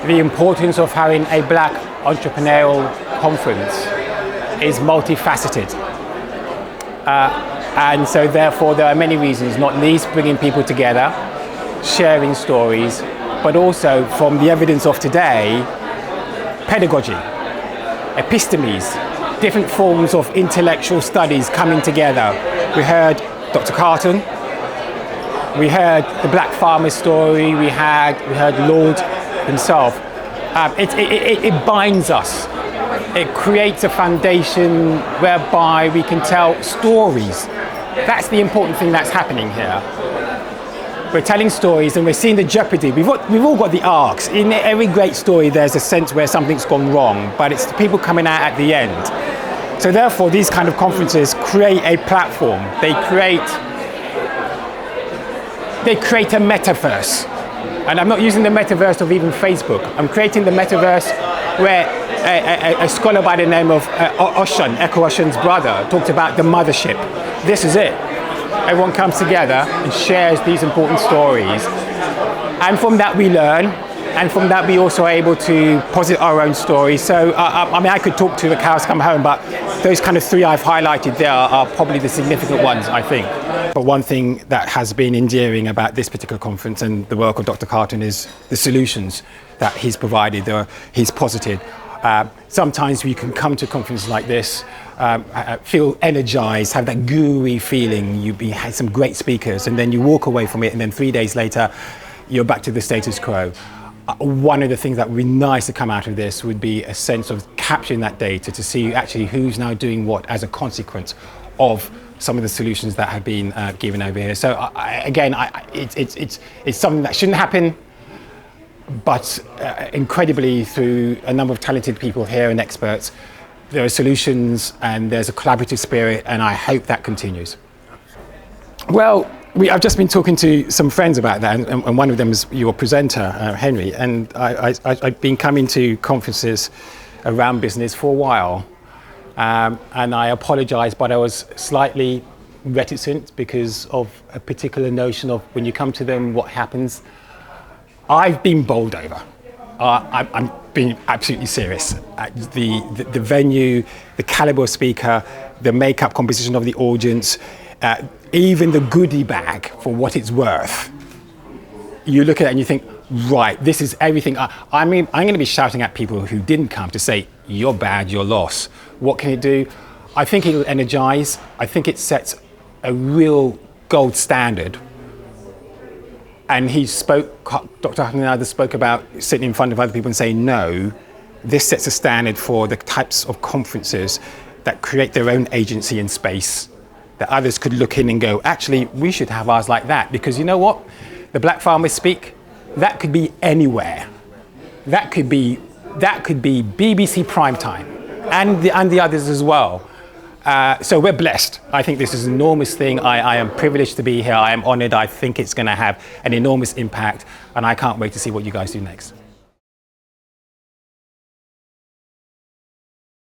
the importance of having a black entrepreneurial conference is multifaceted. And so therefore there are many reasons, not least bringing people together, sharing stories, but also from the evidence of today, pedagogy, epistemes, different forms of intellectual studies coming together. We heard Dr. Carton, we heard the black farmer story, we heard Lord himself. It binds us. It creates a foundation whereby we can tell stories. That's the important thing that's happening here. We're telling stories and we're seeing the jeopardy. We've all got the arcs. In every great story, there's a sense where something's gone wrong, but it's the people coming out at the end. So therefore, these kind of conferences create a platform. They create a metaverse. And I'm not using the metaverse of even Facebook. I'm creating the metaverse where a scholar by the name of Oshan, Eko Oshan's brother, talked about the mothership. This is it. Everyone comes together and shares these important stories. And from that we learn, and from that we also are able to posit our own stories. So, I mean, I could talk to the cows come home, but those kind of three I've highlighted there are probably the significant ones, I think. But one thing that has been endearing about this particular conference and the work of Dr. Carton is the solutions that he's provided, or he's posited. Sometimes we can come to conferences like this, feel energized, have that gooey feeling, you had some great speakers, and then you walk away from it, and then 3 days later, you're back to the status quo. One of the things that would be nice to come out of this would be a sense of capturing that data to see actually who's now doing what as a consequence of some of the solutions that have been given over here. So it's something that shouldn't happen, but incredibly through a number of talented people here and experts, there are solutions and there's a collaborative spirit, and I hope that continues. Well, I've just been talking to some friends about that, and one of them is your presenter, Henry, and I've been coming to conferences around business for a while, and I apologise, but I was slightly reticent because of a particular notion of when you come to them, what happens. I've been bowled over. I'm being absolutely serious. The venue, the calibre of speaker, the makeup composition of the audience, even the goodie bag for what it's worth. You look at it and you think, right, this is everything. I'm going to be shouting at people who didn't come to say, you're bad, you're lost. What can it do? I think it'll energise. I think it sets a real gold standard. And Dr. Hutton spoke about sitting in front of other people and saying, no, this sets a standard for the types of conferences that create their own agency in space, that others could look in and go, actually, we should have ours like that. Because you know what? The Black Farmers Speak, that could be anywhere. That could be BBC Primetime and the others as well. So we're blessed. I think this is an enormous thing. I am privileged to be here. I am honoured. I think it's going to have an enormous impact, and I can't wait to see what you guys do next.